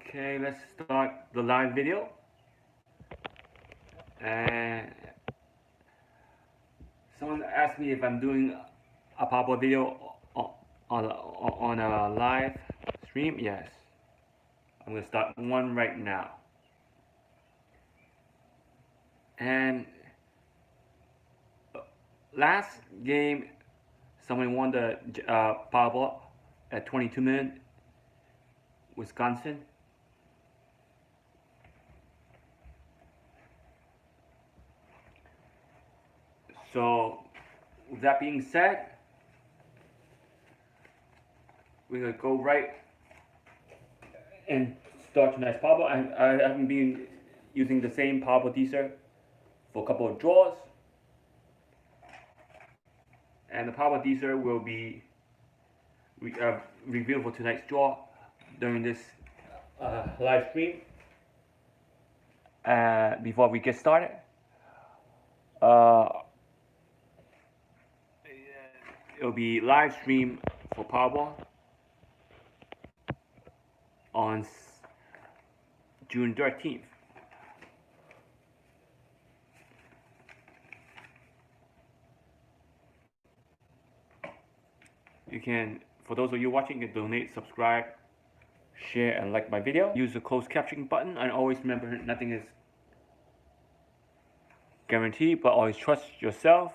Okay, let's start the live video. And someone asked me if I'm doing a Powerball video on a live stream. Yes, I'm gonna start one right now. And last game, someone won the Powerball at 22 million, Wisconsin. So, with that being said, we're gonna go right and start tonight's Powerball. I haven't been using the same Powerball Dster for a couple of draws, and the Powerball Dster will be revealed for tonight's draw during this live stream. Before we get started, it'll be live stream for Powerball on June 13th. You can, for those of you watching, you can donate, subscribe, share, and like my video. Use the closed captioning button, and always remember, nothing is guaranteed, but always trust yourself.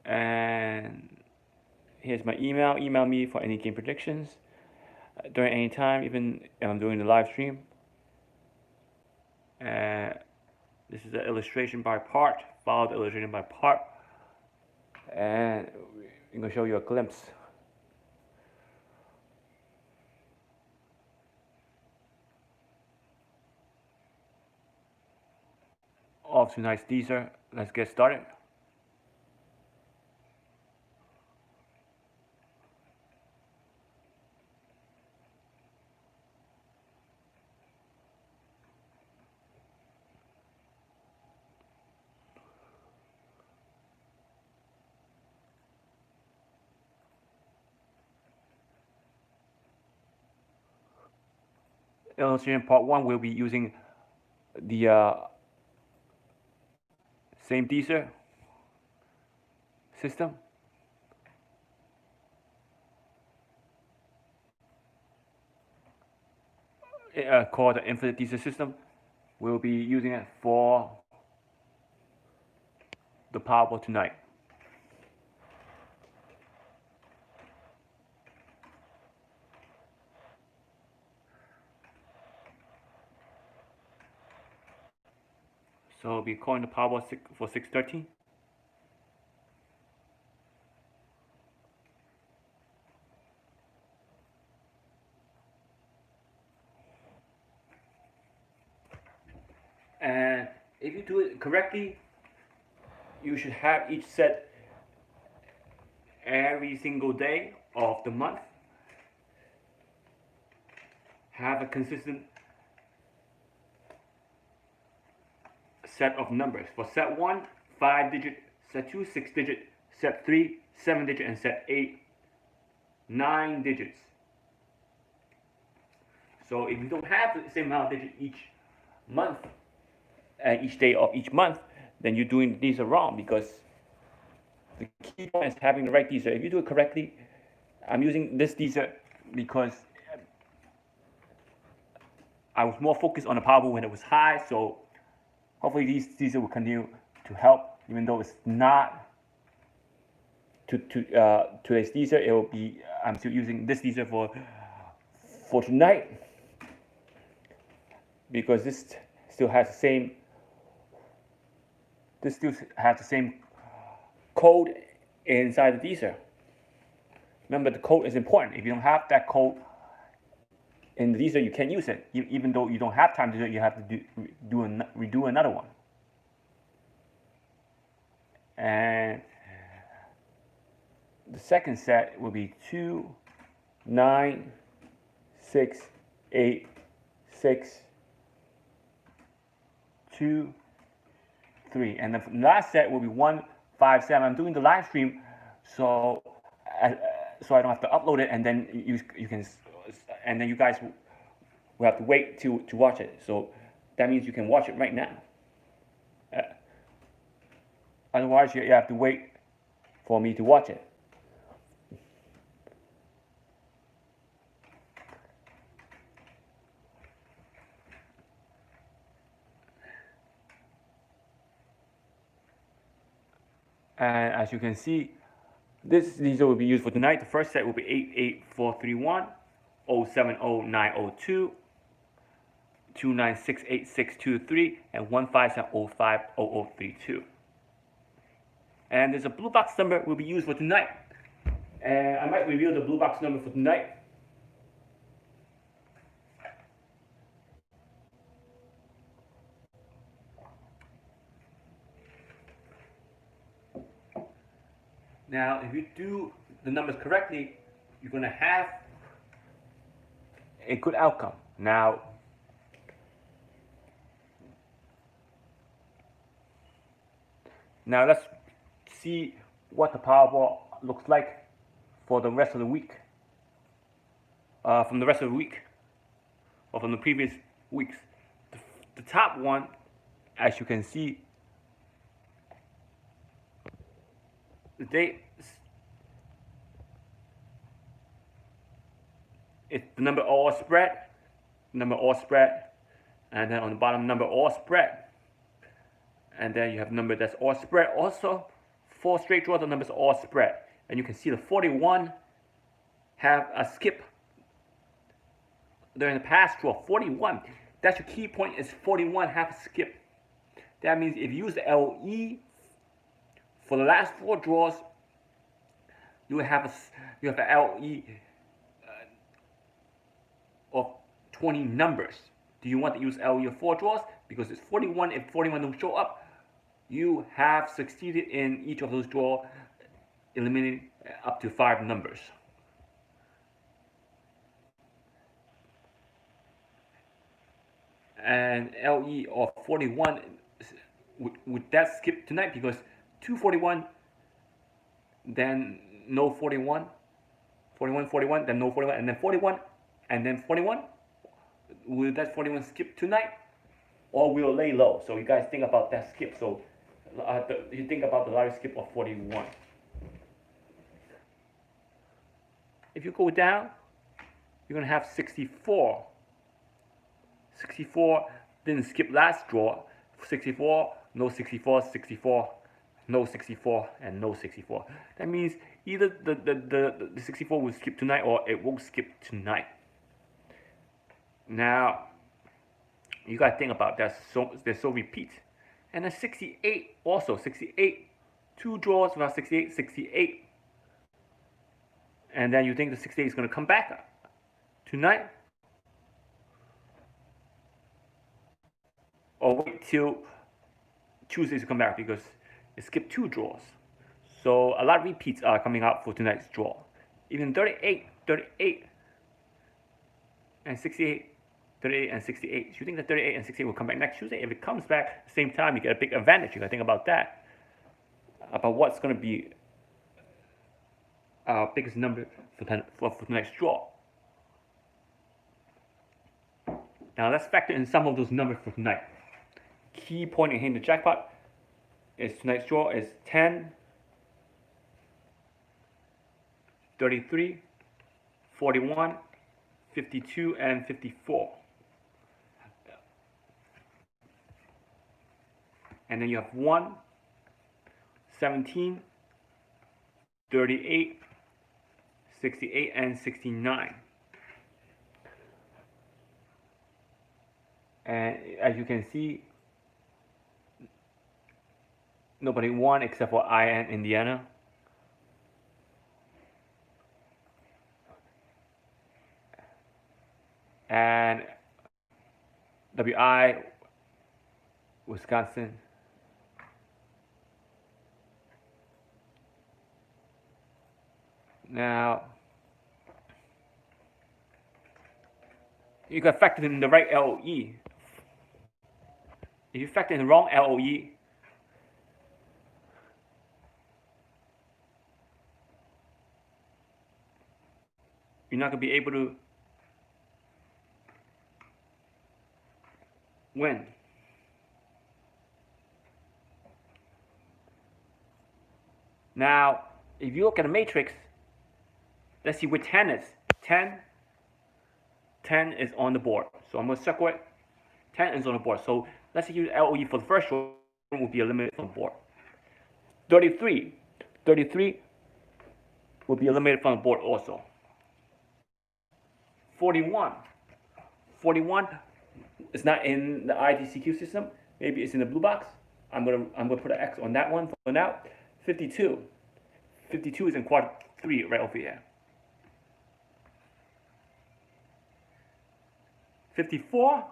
And here's my email. Email me for any game predictions during any time, even if I'm doing the live stream. This is the illustration by part. Follow the illustration by part, and I'm gonna show you a glimpse of tonight's teaser. Let's get started. Illustration part 1 will be using the same Dster system. Called the Infinite Dster system. We'll be using it for the Powerball tonight. So we'll be calling the Powerball for 613. And if you do it correctly, you should have each set every single day of the month. Have a consistent set of numbers. For set 1, 5-digit, set 2, 6-digit, set 3, 7-digit, and set 8, 9 digits. So if you don't have the same amount of digits each month, and each day of each month, then you're doing these wrong, because the key point is having the right Dster. If you do it correctly, I'm using this Dster because I was more focused on the Powerball when it was high, so hopefully these Dster will continue to help, even though it's not today's Dster. It will be, I'm still using this Dster for tonight, because this still has the same code inside the Dster. Remember, the code is important. If you don't have that code in the Dster, you can't use it. Even though you don't have time to do it, you have to redo another one. And the second set will be 2, 9, 6, 8, 6, 2, 3, and the last set will be 1, 5, 7. I'm doing the live stream, so I don't have to upload it, and then you can and then you guys will have to wait to watch it. So that means you can watch it right now. Otherwise, you have to wait for me to watch it. And as you can see, these will be used for tonight. The first set will be 88431, 070902, 2968623, and 157050032. And there's a blue box number will be used for tonight. And I might reveal the blue box number for tonight. Now, if you do the numbers correctly, you're going to have a good outcome. Now, let's see what the Powerball looks like for the rest of the week. From the rest of the week, or from the previous weeks. The top one, as you can see, the date, it's the number all spread, and then on the bottom, number all spread, and then you have number that's all spread. Also, 4 straight draws, the numbers all spread, and you can see the 41 have a skip during the past draw. 41, that's your key point, is 41 have a skip. That means if you use the LE for the last 4 draws, you have an LE of 20 numbers. Do you want to use LE of 4 draws? Because it's 41. If 41 don't show up, you have succeeded in each of those draws, eliminating up to 5 numbers. And LE of 41, would that skip tonight? Because 241, then no 41, 41, 41, then no 41, and then 41, and then 41. Will that 41 skip tonight, or will it lay low? So you guys think about that skip. So you think about the large skip of 41. If you go down, you're going to have 64. 64 didn't skip last draw. 64, no 64, 64, no 64, and no 64. That means either the 64 will skip tonight, or it won't skip tonight. Now, you got to think about that. They're so repeat. And then 68 also. 68, 2 draws without 68, 68. And then you think the 68 is going to come back tonight? Or wait till Tuesday to come back, because it skipped 2 draws. So a lot of repeats are coming out for tonight's draw. Even 38, 38, and 68, 38 and 68. So you think that 38 and 68 will come back next Tuesday? If it comes back at the same time, you get a big advantage. You got to think about that. About what's going to be our biggest number for the next draw. Now let's factor in some of those numbers for tonight. Key point in hitting the jackpot is tonight's draw is 10, 33, 41, 52, and 54. And then you have 1, 17, 38, 68, and 69. And as you can see, nobody won except for IN Indiana. And WI Wisconsin. Now, you can factor in the right LOE. If you factor in the wrong LOE, you're not going to be able to When? Now, if you look at the matrix, let's see where 10 is. 10 is on the board. So I'm going to circle it. 10 is on the board. So let's use LOE for the first draw, will be eliminated from the board. 33 will be eliminated from the board also. 41 is not in the IDCQ system. Maybe it's in the blue box. I'm gonna put an X on that one for now. 52 is in quad 3 right over here. 54,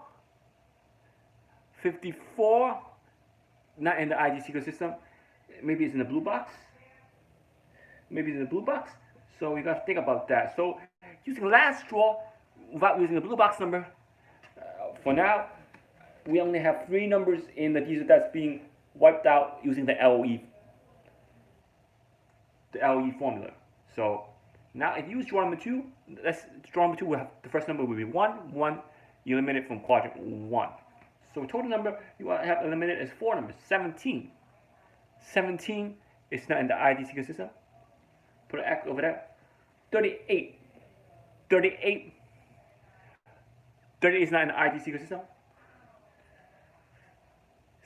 not in the IDCQ system. Maybe it's in the blue box. So we got to think about that. So using last draw without using the blue box number, for now, we only have 3 numbers in the Dster that's being wiped out using the LOE formula. So now if you use draw number 2, draw number 2 will have the first number will be 1, you eliminate from quadrant 1. So total number you have eliminated is 4 numbers. 17 is not in the IDCQ system. Put an X over there. 38 is not in the IDCQ system.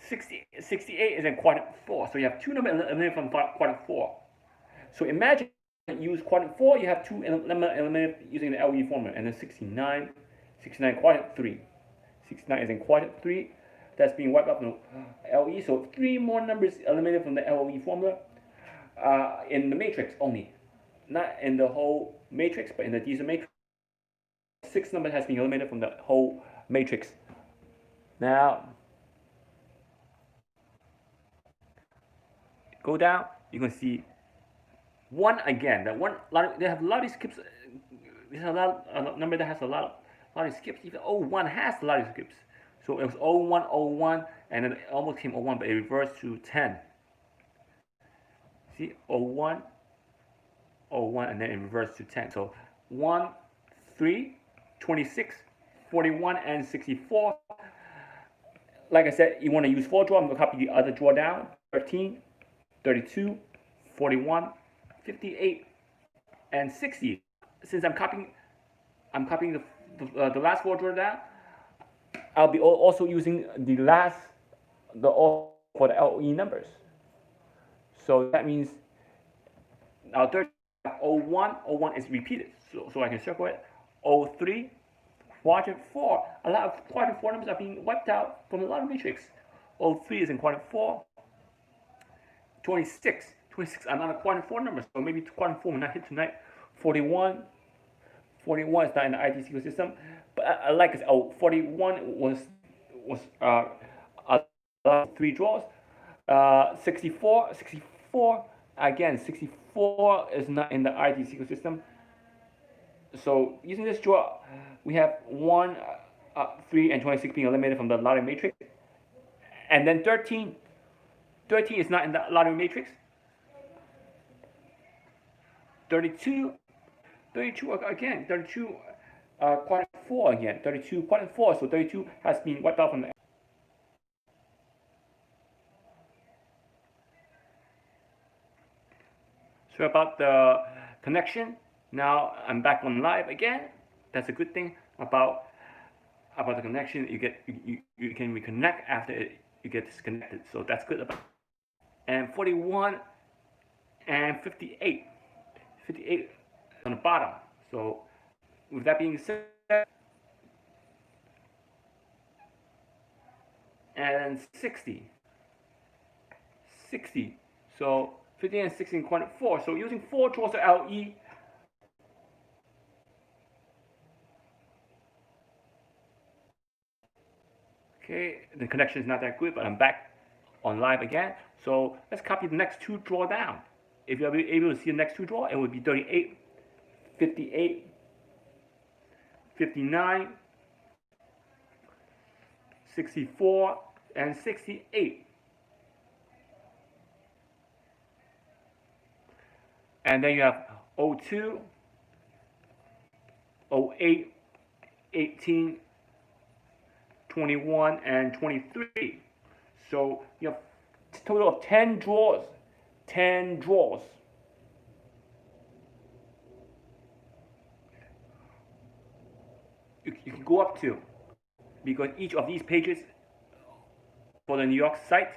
68 is in quadrant 4. So you have 2 numbers eliminated from quadrant 4. So imagine you use quadrant 4, you have 2 eliminated using the LE formula. And then 69 quadrant 3. 69 is in quadrant 3. That's being wiped out from LE. So 3 more numbers eliminated from the LE formula in the matrix only. Not in the whole matrix, but in the Dster matrix. 6 numbers has been eliminated from the whole matrix. Now, go down, you can see 1 again. They have a lot of skips. There's a number that has a lot of skips. Even 01 has a lot of skips. So it was 01, and then it almost came 01, but it reversed to 10. See, 01, and then it reversed to 10. So 1, 3, 26, 41, and 64. Like I said, you want to use 4 draw. I'm going to copy the other draw down. 13, 32, 41, 58, and 60. Since I'm copying the last 4 draw down, I'll be also using for the LE numbers. So that means now 01 is repeated. So I can circle it. 03, quadrant 4. A lot of quadrant 4 numbers are being wiped out from a lot of matrix. 03 is in quadrant 4. 26 are not a quadrant 4 number, so maybe quadrant 4 will not hit tonight. 41 is not in the IDCQ system, but I like it. 41 was a lot of 3 draws. 64 again. 64 is not in the IDCQ system. So using this draw, we have 1, 3, and 26 being eliminated from the lottery matrix, and then 13 is not in the lottery matrix. 32 again. 32 quadrant 4 again. 32 quadrant 4. So 32 has been wiped out from the. So about the connection. Now I'm back on live again. That's a good thing about the connection. You can reconnect after you get disconnected. So that's good about. And 41 and 58 on the bottom. So with that being said, and 60. So 50 and 60 in quadrant 4. So using 4 draws of LE. Okay, the connection is not that good, but I'm back on live again. So let's copy the next 2 draw down. If you're able to see the next 2 draw, it would be 38, 58, 59, 64, and 68. And then you have 02, 08, 18, 21, and 23. So you have a total of 10 drawers. 10 drawers. You can go up to, because each of these pages for the New York site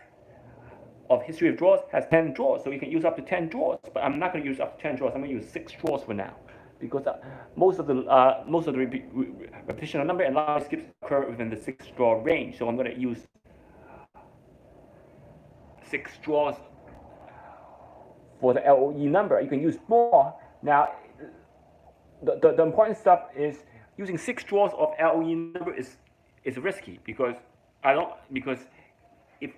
of history of drawers has 10 drawers, so you can use up to 10 drawers. But I'm not going to use up to 10 drawers. I'm going to use 6 drawers for now, because most of the repetition of number and line skips occur within the 6 drawer range. So I'm going to use 6 drawers for the LOE number. You can use more. Now, the important stuff is using 6 drawers of LOE number is risky, because if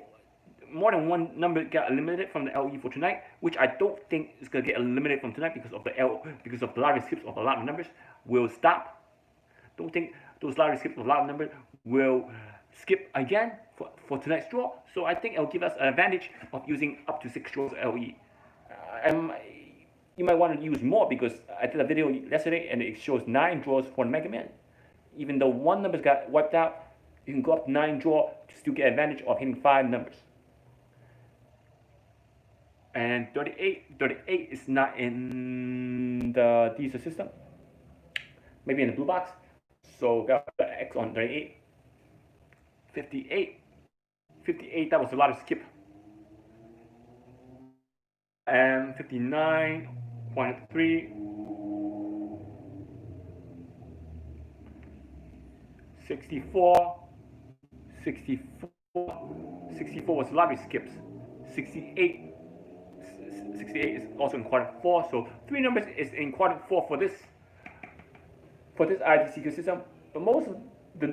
more than one number get eliminated from the LE for tonight, which I don't think is going to get eliminated from tonight because of the lottery skips of a lot of numbers will stop. Don't think those lottery skips of a lot of numbers will skip again for tonight's draw. So I think it'll give us an advantage of using up to 6 draws of LE. You might want to use more, because I did a video yesterday and it shows 9 draws for the Mega Man. Even though one number got wiped out, you can go up to 9 draw to still get advantage of hitting 5 numbers. And 38 is not in the Dster system. Maybe in the blue box. So got the X on 38. 58, that was a lot of skip. And 59, 103. 64 was a lot of skips. 68 is also in quadrant 4, so 3 numbers is in quadrant 4 for this IDC system. But most of the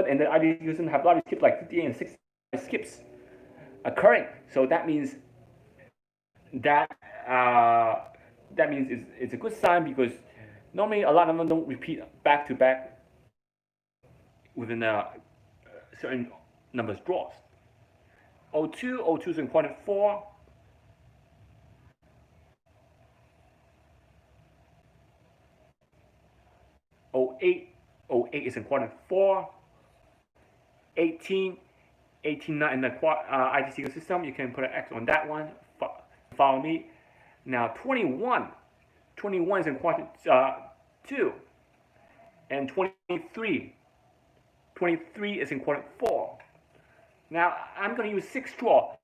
in the IDC system have a lot of skips, like 58 and 60 skips occurring. So that means it's a good sign, because normally a lot of them don't repeat back to back within a certain numbers draws. 02 is in quadrant 4. 08 is in quadrant 4. 18 not in the IDC system. You can put an X on that one. Follow me. Now 21 is in quadrant 2. And 23 is in quadrant 4. Now I'm going to use 6 draw,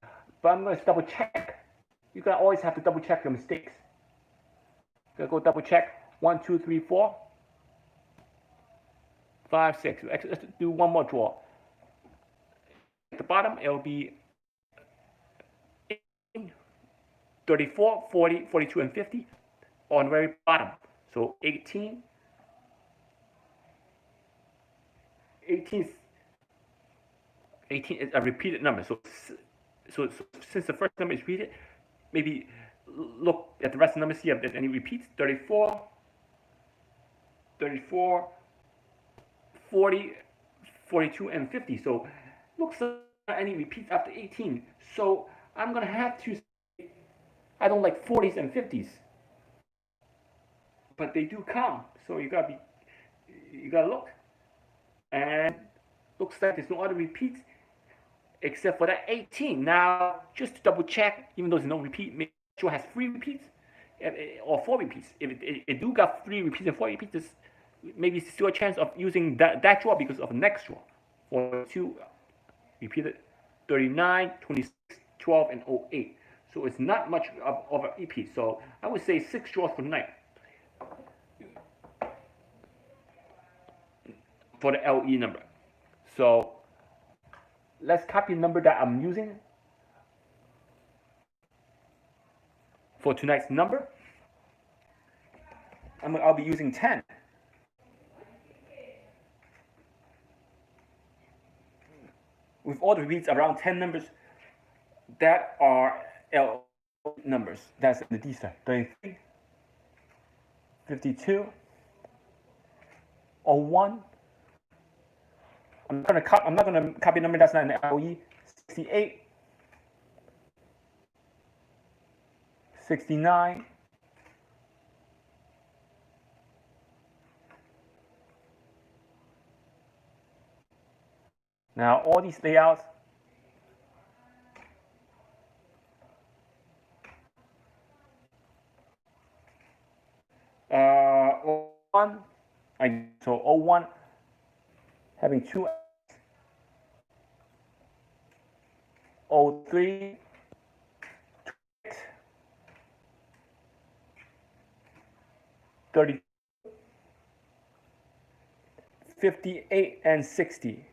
but I'm going to double check. You can always have to double check your mistakes. Gonna go double check. 1, 2, 3, 4, 5, 6. Let's do one more draw. At the bottom, it'll be 34, 40, 42, and 50 on the very bottom. So 18 is a repeated number. So since the first number is repeated, maybe look at the rest of the numbers, see if there's any repeats. 34, 40, 42, and 50. So looks like any repeats after 18. So I'm gonna have to say I don't like 40s and 50s, but they do come. So you gotta look, and looks like there's no other repeats except for that 18. Now just to double check, even though there's no repeat, make sure it has 3 repeats or 4 repeats. If it do got 3 repeats and 4 repeats, there's maybe still a chance of using that draw because of the next draw. 42 repeated, 39, 26, 12, and 08. So it's not much of a repeat. So I would say 6 draws for tonight for the LE number. So let's copy the number that I'm using for tonight's number. I'll be using 10. With all the repeats around 10 numbers that are L numbers. That's the Dster. 33, 52, 01. I'm not gonna copy a number that's not in the LE. 68, 69, Now all these layouts, O1, so O1 having 2, O3, 30, 58, and 60.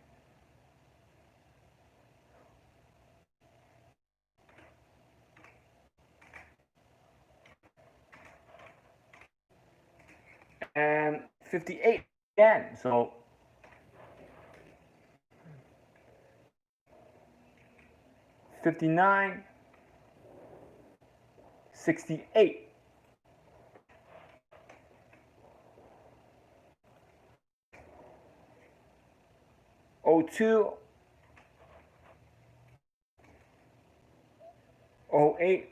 And 58 again, so 59, 68, 02, 08,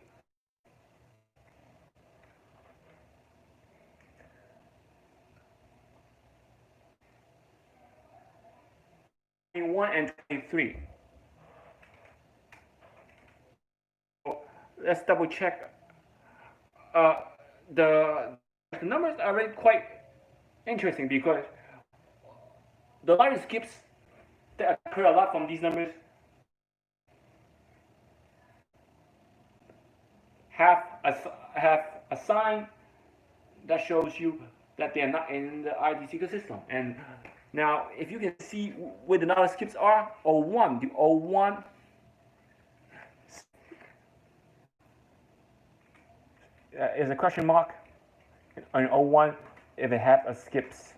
21, and 23. So let's double check. The numbers are really quite interesting because the line skips that occur a lot from these numbers have a sign that shows you that they're not in the IDC ecosystem. And now, if you can see where the knowledge skips are, O1, the O1 is a question mark on O1 if it has a skips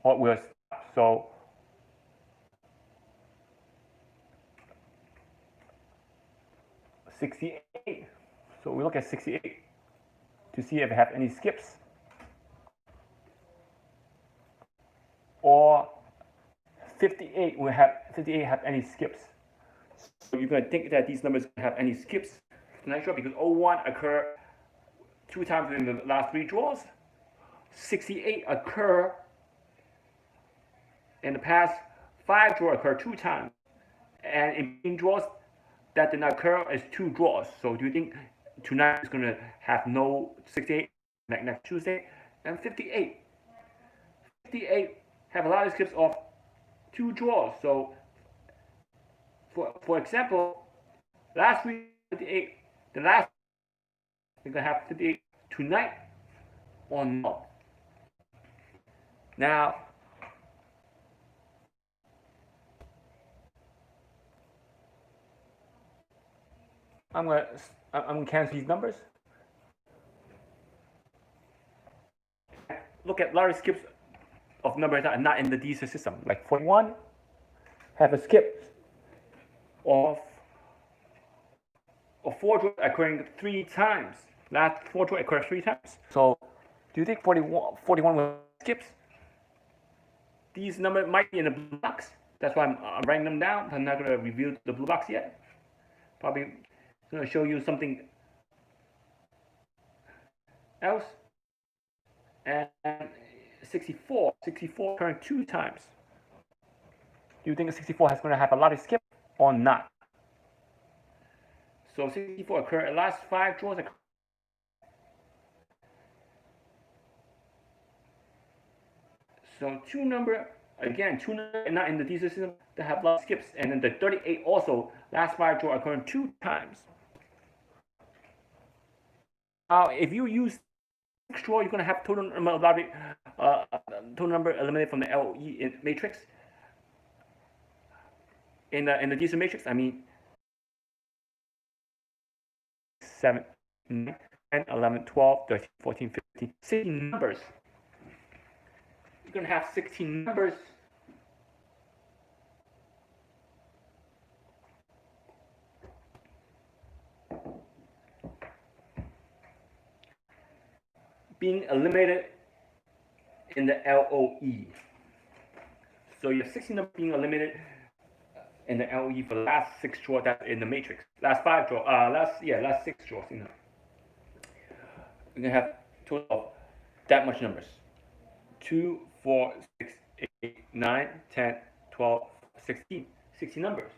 or will stop. So '68. So we look at 68 to see if it has any skips. Or 58 will have 58 have any skips. So you're going to think that these numbers have any skips. Not sure because 01 occur 2 times in the last 3 draws. 68 occur in the past 5 draws occur 2 times. And in between draws that did not occur is 2 draws. So do you think tonight is going to have no 68 next Tuesday? And 58. 58 have a lot of skips of 2 draws. So for example, last week 58, the last we're gonna have 58 tonight or no. Now I'm gonna cancel these numbers. Look at large skips of numbers that are not in the Dster system, like 41 have a skip of 4 draws occurring 3 times. Last 4 draws occur 3 times. So do you think 41 will skips? These numbers might be in the blue box. That's why I'm writing them down. I'm not going to reveal the blue box yet. Probably going to show you something else. And 64 occurring 2 times. Do you think 64 is going to have a lot of skip or not? So 64 occur at last 5 draws. So 2 number, again, 2 number not in the Dster system that have a lot of skips. And then the 38 also, last 5 draws occurring 2 times. Now, if you use 6 draw, you're going to have total number eliminated from the LE matrix. In the Dster matrix, I mean 7, 9, 10, 11, 12, 13, 14, 15, 16 numbers. You're going to have 16 numbers. Being eliminated in the LOE. So you have 16 numbers being eliminated in the LOE for the last 6 draws that's in the matrix. Last 5 draws, last 6 draws, you know. You're gonna have total of that much numbers. 2, 4, 6, 8, 8, 9, 10, 12, 16. 16 numbers.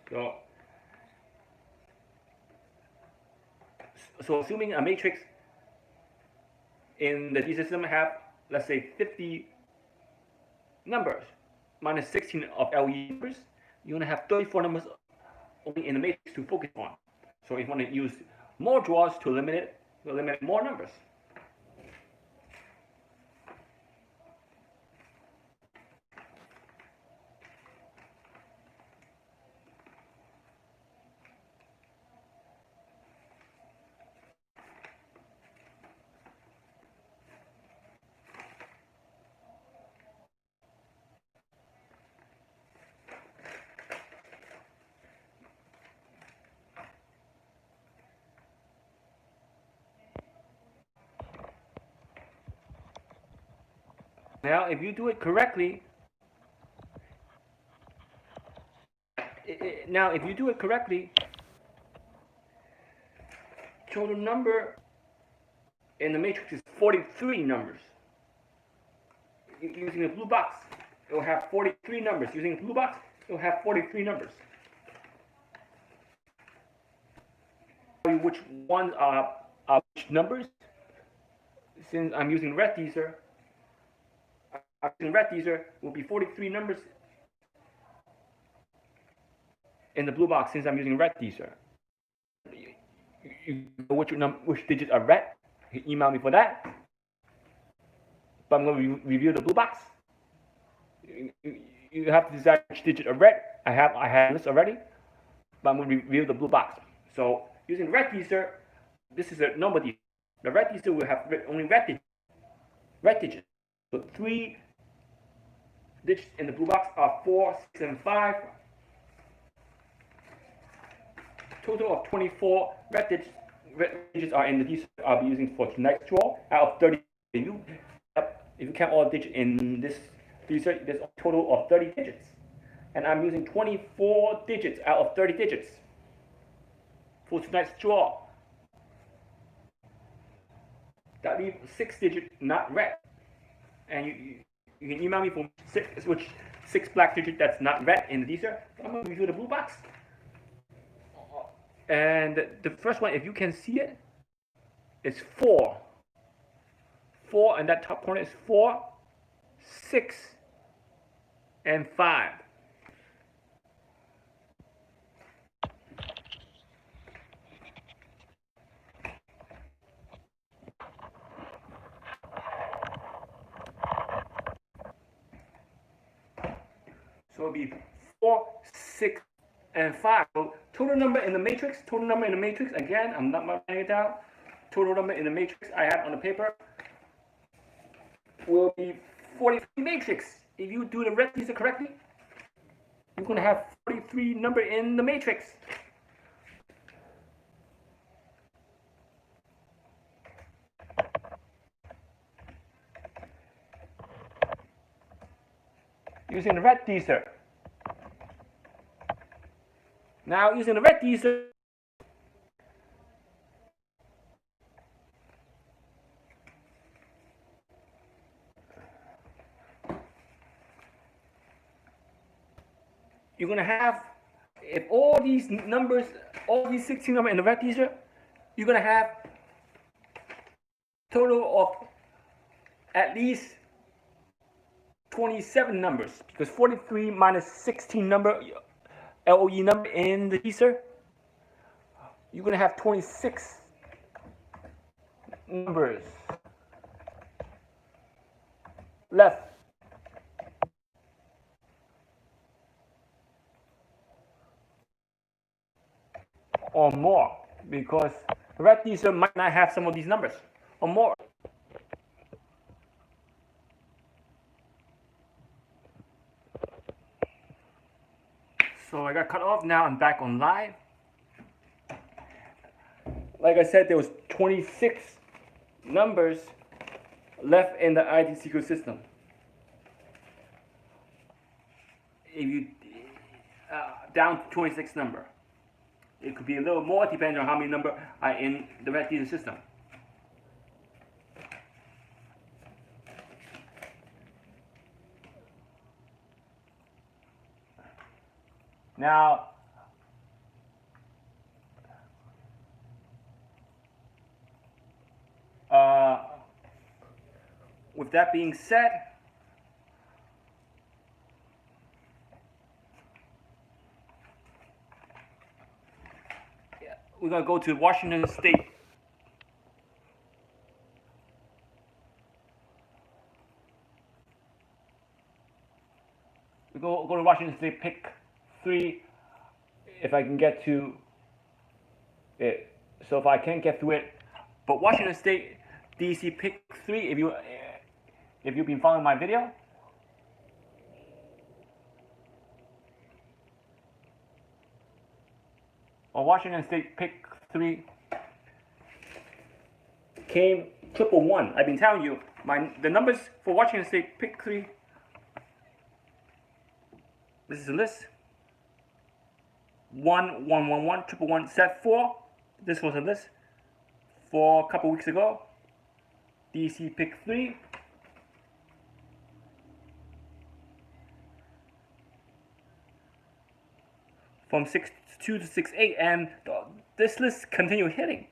So assuming a matrix in the Dster system have, let's say, 50 numbers minus 16 of LE numbers, you're going to have 34 numbers only in the matrix to focus on. So if you want to use more draws to eliminate more numbers. Now, if you do it correctly, total number in the matrix is 43 numbers. Using the blue box, it will have 43 numbers. Using the blue box, it will have 43 numbers. Which ones are which numbers? Since I'm using red Dster, will be 43 numbers in the blue box since I'm using red Dster. You know which digits are red? You can email me for that. But I'm going to review the blue box. You have to decide which digit are red. I have this already, but I'm going to review the blue box. So using red Dster, this is a number Dster. The red Dster will have only red digits. So 3 digits in the blue box are 4, 6, and 5. Total of 24 red digits are in the Dster I'll be using for tonight's draw. Out of 30, if you count all digits in this Dster, there's a total of 30 digits. And I'm using 24 digits out of 30 digits for tonight's draw. That leaves 6 digits not red. And you can email me for which 6 black digits that's not red in the Dster. I'm going to review the blue box. And the first one, if you can see it, is 4. 4, and that top corner is 4, 6, and 5. So it'll be 4, 6, and 5. So total number in the matrix, again, I'm not writing it down. Total number in the matrix I have on the paper will be 43 matrix. If you do the red Dster correctly, you're going to have 43 number in the matrix. Using the red Dster. Now using the red Dster, you're going to have, if all these numbers, all these 16 numbers in the red Dster, you're going to have total of at least 27 numbers, because 43 minus 16 number, LOE number in the Dster, you're going to have 26 numbers left. Or more, because red Dster might not have some of these numbers, or more. So I got cut off, now I'm back on live. Like I said, there was 26 numbers left in the ID secret system. If you down to 26 number. It could be a little more depending on how many numbers are in the red Dster system. Now, with that being said, we're going to go to Washington State. We go to Washington State, pick 3, if I can get to it. So if I can't get through it, but Washington State, DC pick 3, if you've been following my video, on Washington State pick 3 came 111. I've been telling you the numbers for Washington State pick 3. This is the list. 1 1 1 1 111 set 4. This was a list for a couple weeks ago. DC pick 3. From 6-2 to 6-8, and this list continued hitting.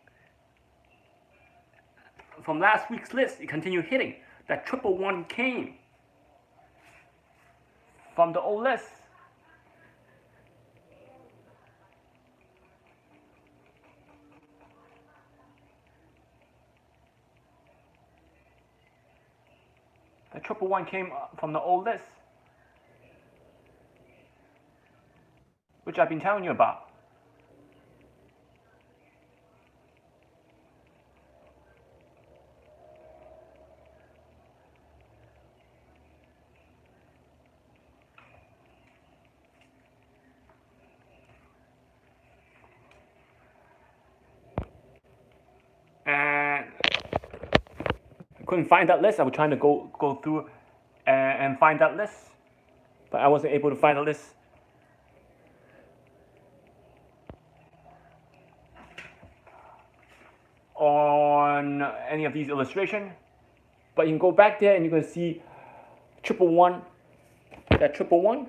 From last week's list, it continued hitting. That 111 came from the old list. The 111 came from the old list, which I've been telling you about. And I couldn't find that list. I was trying to go through and find that list, but I wasn't able to find the list. On any of these illustrations, but you can go back there and you're going to see 111. That 111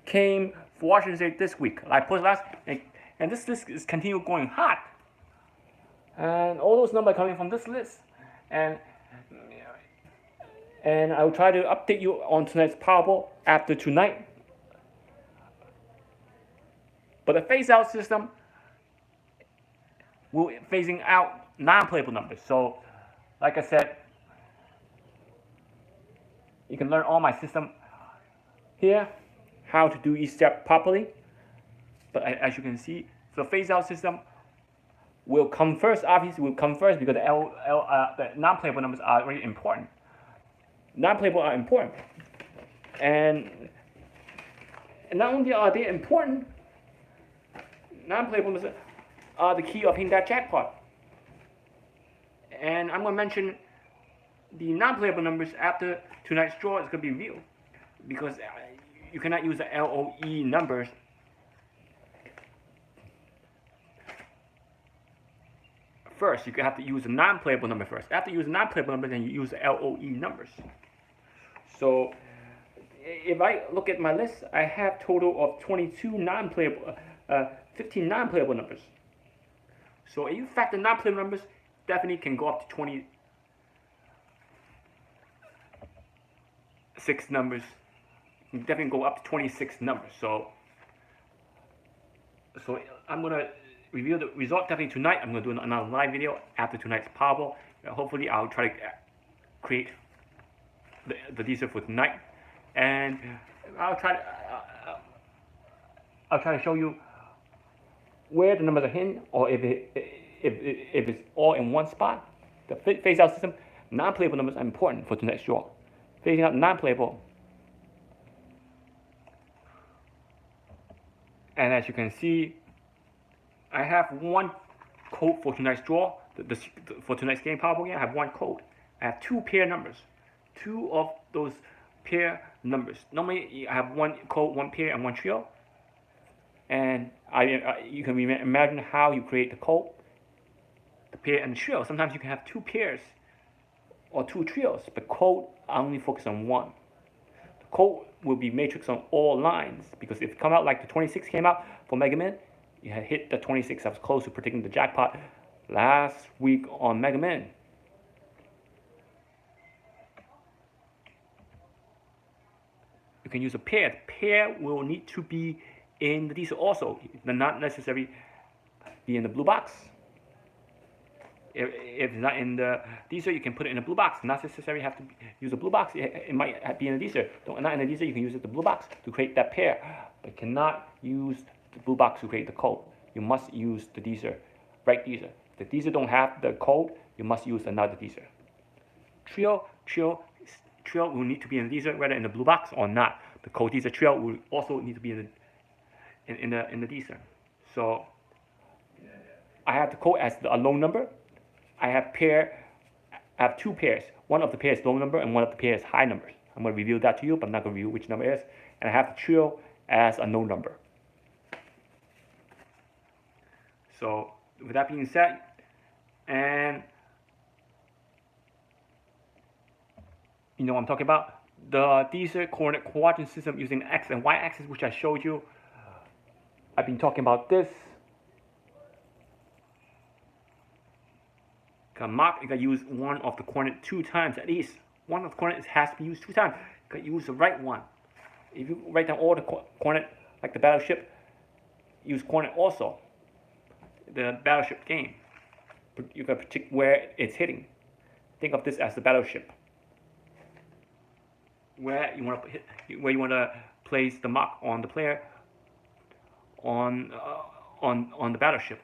came for Washington State this week. I posted last, and this list is continuing going hot. And all those numbers are coming from this list, and I will try to update you on tonight's Powerball after tonight. But the phase-out system, we're phasing out non-playable numbers. So, like I said, you can learn all my system here, how to do each step properly. But as you can see, the phase-out system will come first. Obviously, will come first because the non-playable numbers are really important. Non-playable are important, and not only are they important, non-playable numbers are the key of hitting that jackpot. And I'm going to mention the non-playable numbers after tonight's draw is going to be revealed, because you cannot use the LOE numbers first. You have to use the non-playable number first. After you use the non-playable number, then you use the LOE numbers. So if I look at my list, I have total of 22 non-playable, 15 non-playable numbers. So if you factor non-playable numbers, definitely can go up to 26 numbers. You can definitely go up to 26 numbers. So I'm gonna reveal the result definitely tonight. I'm gonna do another live video after tonight's Powerball. Hopefully, I'll try to create the Dster for tonight, and I'll try to show you where the numbers are hidden, or if it's all in one spot. The phase-out system, non-playable numbers are important for tonight's draw. Phasing out non-playable, and as you can see, I have one code for tonight's draw. For tonight's game Powerball game, I have one code. I have 2 pair numbers. 2 of those pair numbers. Normally, I have one code, one pair, and one trio. And you can imagine how you create the code, the pair, and the trio. Sometimes you can have 2 pairs or 2 trios, but code I only focus on one. The code will be matrix on all lines, because if it come out like the 26 came out for Mega Man, you had hit the 26. I was close to predicting the jackpot last week on Mega Man. You can use a pair. The pair will need to be in the Dster also. Not necessarily be in the blue box. If it's not in the Dster, you can put it in a blue box. Not necessarily have to use a blue box. It might be in the Dster. Not in the Dster, you can use the blue box to create that pair. But cannot use the blue box to create the code. You must use the Dster, right Dster. If the Dster don't have the code, you must use another Dster. Trio will need to be in the Dster, whether in the blue box or not. The code Dster trio will also need to be in the Dster. So I have the code as a low number. I have two pairs. One of the pairs is low number and one of the pairs is high numbers. I'm going to reveal that to you, but I'm not going to reveal which number it is. And I have the trio as a no number. So with that being said, and you know what I'm talking about, the Dster coordinate quadrant system using X and Y axis, which I showed you. I've been talking about this. Mark, you can use one of the coordinate 2 times at least. One of the coordinates has to be used 2 times. You can use the right one. If you write down all the coordinate, like the battleship, use coordinate also. The battleship game, you can predict where it's hitting. Think of this as the battleship. Where you want to place the mark on the player on the battleship.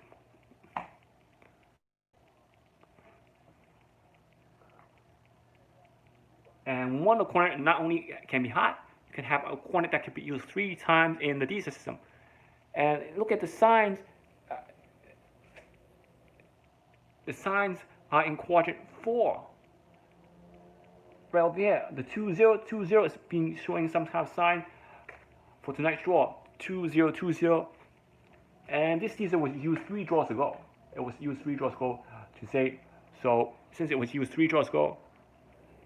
And one of the coordinate not only can be hot, you can have a coordinate that can be used 3 times in the Dster system. And look at the signs. The signs are in quadrant 4. Right over here, the 2020 is being showing some kind of sign for tonight's draw. 2020, and this Dster was used 3 draws ago. It was used 3 draws ago to say. So since it was used 3 draws ago,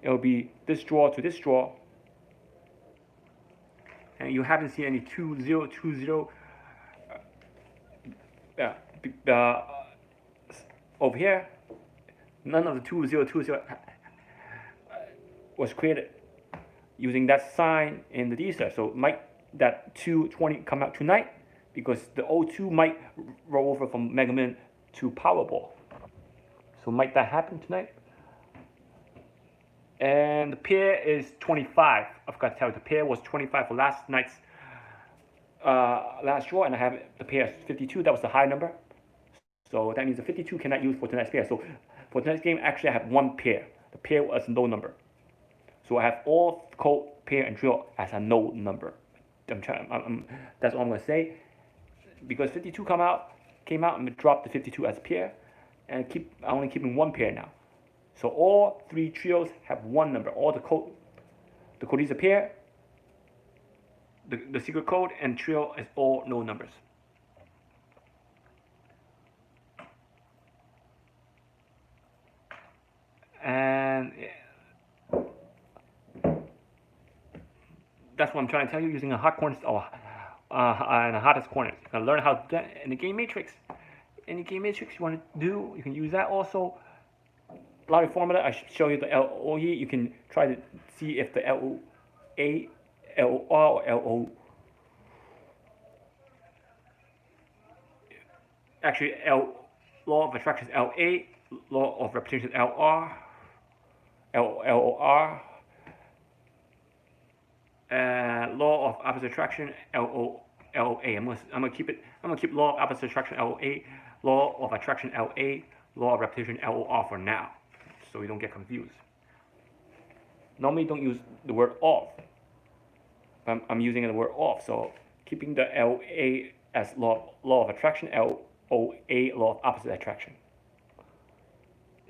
it will be this draw to this draw, and you haven't seen any 2020 over here. None of the 2020 was created using that sign in the Dster. So might that 220 come out tonight, because the 02 might roll over from Mega Man to Powerball. So might that happen tonight? And the pair is 25. I forgot to tell you, the pair was 25 for last night's last draw, and I have the pair is 52. That was the high number. So that means the 52 cannot use for tonight's pair. So for tonight's game, actually I have 1 pair. The pair was a low number. So I have all code, pair, and trio as a no number. That's all I'm going to say. Because 52 came out, I'm going to drop the 52 as a pair, and I'm only keeping 1 pair now. So all 3 trios have 1 number. All the code is a pair. The secret code and trio is all no numbers. And that's what I'm trying to tell you, using a hot corners or and a hottest corners. You can learn how to do that in the game matrix. Any game matrix you want to do, you can use that also. Lottery formula, I show you the LOE. You can try to see if the LOA, LOR, or LO. Actually, law of attraction is LA, law of repetition is LR, LOR, law of opposite attraction LOA. I'm gonna keep law of opposite attraction LOA, law of attraction LA, law of repetition LOR for now, so you don't get confused. Normally don't use the word off. I'm using the word off, so keeping the LA as law of attraction, LOA law of opposite attraction.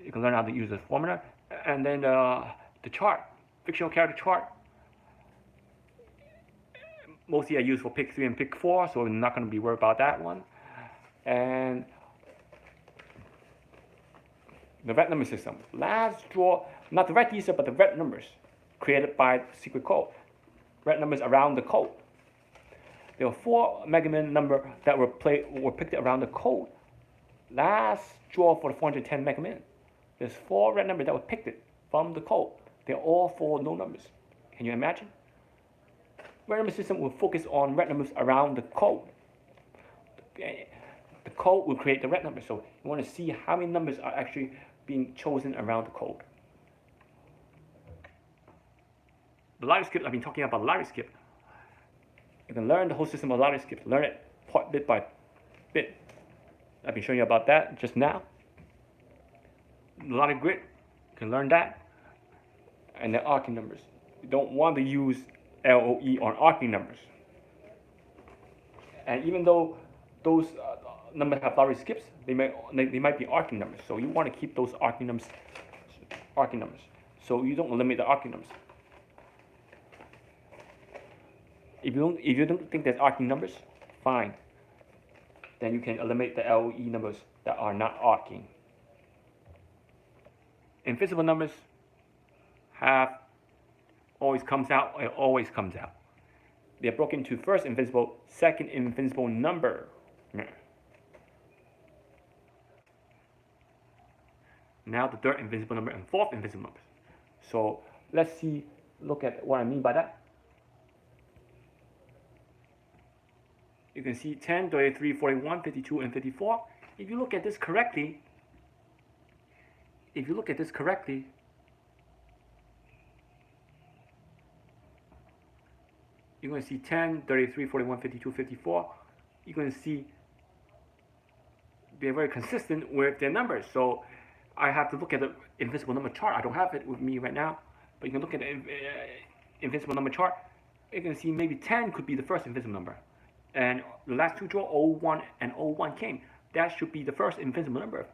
You can learn how to use this formula. And then the chart, fictional character chart. Mostly I use for pick 3 and pick 4, so I'm not going to be worried about that one. And the red number system. Last draw, not the red Dster, but the red numbers created by the secret code. red numbers around the code. There were 4 Mega Man numbers that were picked around the code. Last draw for the 410 Mega Man. There's 4 red numbers that were picked from the code. They're all 4 no numbers. Can you imagine? Red number system will focus on red numbers around the code. The code will create the red numbers. So you want to see how many numbers are actually being chosen around the code. The lottery skip, I've been talking about lottery skip. You can learn the whole system of lottery skip. Learn it bit by bit. I've been showing you about that just now. The lottery grid, you can learn that. And the arcing numbers. You don't want to use LOE on arcing numbers. And even though those numbers have lottery skips, they might be arcing numbers. So you want to keep those arcing numbers. So you don't eliminate the arcing numbers. If you don't think there's arcing numbers, fine. Then you can eliminate the LOE numbers that are not arcing. Invisible numbers always comes out. It always comes out. They're broken into first invisible, second invisible number. Now the third invisible number and fourth invisible numbers. So let's look at what I mean by that. You can see 10, 33, 41, 52, and 54. If you look at this correctly, you're going to see 10, 33, 41, 52, 54. You're going to see they're very consistent with their numbers. So I have to look at the invisible number chart. I don't have it with me right now, but you can look at the invisible number chart. You can see maybe 10 could be the first invisible number. And the last 2 draw, 01 and 01 came. That should be the first invisible number.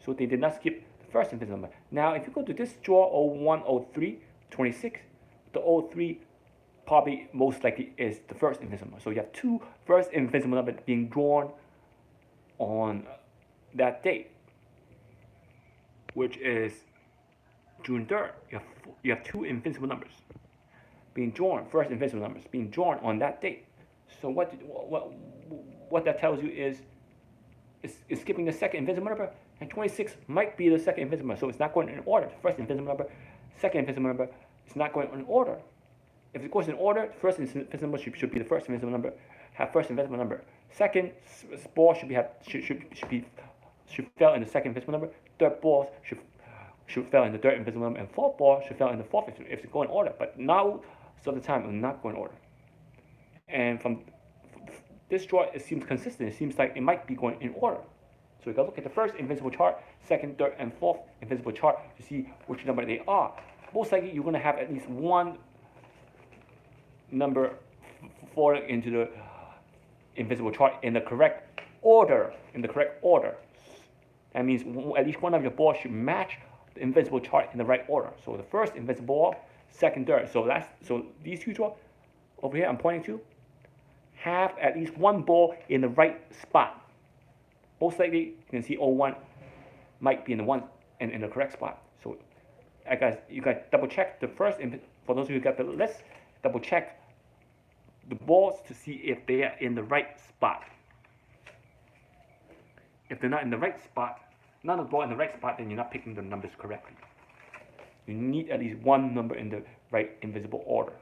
So they did not skip the first invisible number. Now, if you go to this draw, 01, 03, 26, the 03 probably most likely is the first invisible number. So you have 2 first invisible numbers being drawn on that date, which is June 3rd. You have 2 invisible numbers being drawn, first invisible numbers being drawn on that date. So what that tells you is skipping the second invisible number, and 26 might be the second invisible number. So it's not going in order. The first invisible number, second invisible number, it's not going in order. If it goes in order, the first invisible number should be the first invisible number, have first invisible number. Second ball should fall in the second invisible number. Third ball should fall in the third invisible number, and fourth ball should fall in the fourth if it's going in order. But now, some of the time, it's not going in order. And from this draw, it seems consistent. It seems like it might be going in order. So you can look at the first invisible chart, second, third, and fourth invisible chart to see which number they are. Most likely, you're going to have at least one number falling into the invisible chart in the correct order. That means at least one of your balls should match the invisible chart in the right order. So the first invisible ball, second, third. So these 2 draws over here I'm pointing to have at least one ball in the right spot. Most likely, you can see 01 might be in the correct spot. So you guys double check the first. For those of you who got the list, double check the balls to see if they are in the right spot. If they're not in the right spot, none of the ball in the right spot, then you're not picking the numbers correctly. You need at least one number in the right invisible order.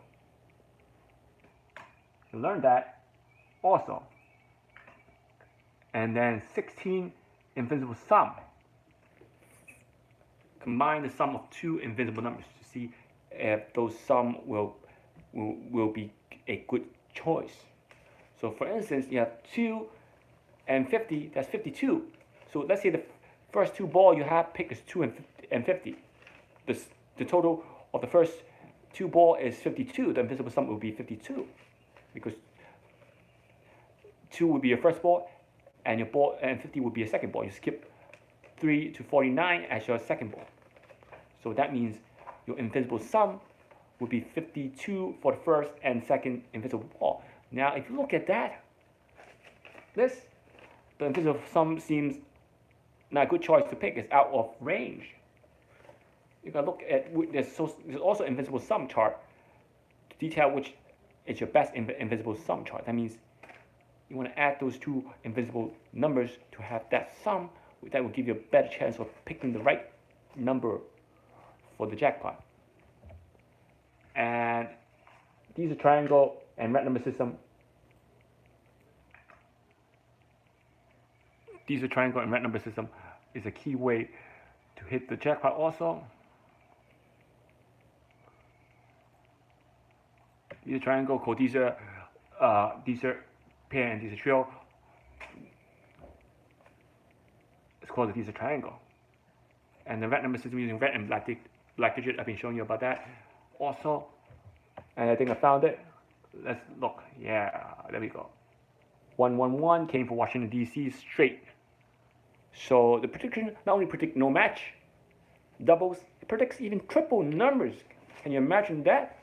You learn that also. And then 16 invisible sum. Combine the sum of 2 invisible numbers to see if those sum will be a good choice. So for instance, you have 2 and 50, that's 52. So let's say the first 2 ball you have picked is 2 and 50. The total of the first 2 ball is 52. The invisible sum will be 52 because 2 would be your first ball, and your ball and 50 would be your second ball. You skip 3 to 49 as your second ball. So that means your invisible sum would be 52 for the first and second invisible ball. Now, if you look at that, the invisible sum seems not a good choice to pick. It's out of range. You can look at there's also invisible sum chart detail which is your best invisible sum chart. That means you want to add those two invisible numbers to have that sum that will give you a better chance of picking the right number for the jackpot. And these are triangle and red number system. These are triangle and red number system is a key way to hit the jackpot also. These are triangle called Dster pair and Dster trio. It's called the Dster triangle. And the red number system using red and black digit. I've been showing you about that also. And I think I found it. Let's look. Yeah, there we go. 111 came for Washington D.C. straight. So the prediction not only predict no match, doubles, it predicts even triple numbers. Can you imagine that?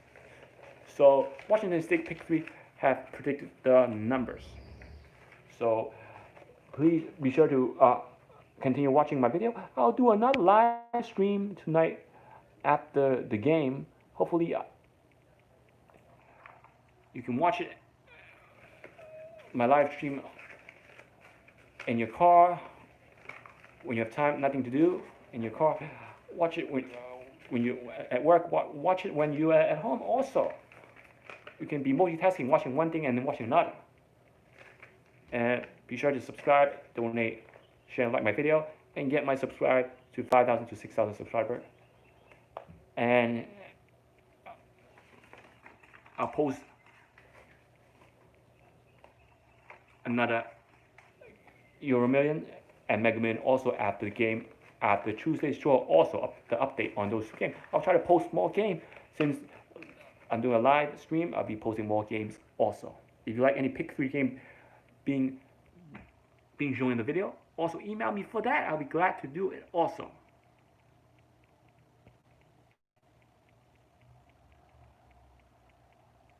So Washington State Pick 3 have predicted the numbers. So please be sure to continue watching my video. I'll do another live stream tonight after the game. Hopefully you can watch it, my live stream, in your car when you have time, nothing to do, in your car. Watch it when you're at work. Watch it when you're at home also. You can be multitasking, watching one thing and then watching another. And be sure to subscribe, donate, share, and like my video, and get my subscribe to 5,000 to 6,000 subscribers. And I'll post another Euro Million and Mega Million also after the game, after Tuesday's draw, also the update on those games. I'll try to post more games since I'm doing a live stream. I'll be posting more games also. If you like any pick 3 game being shown in the video, also email me for that. I'll be glad to do it also.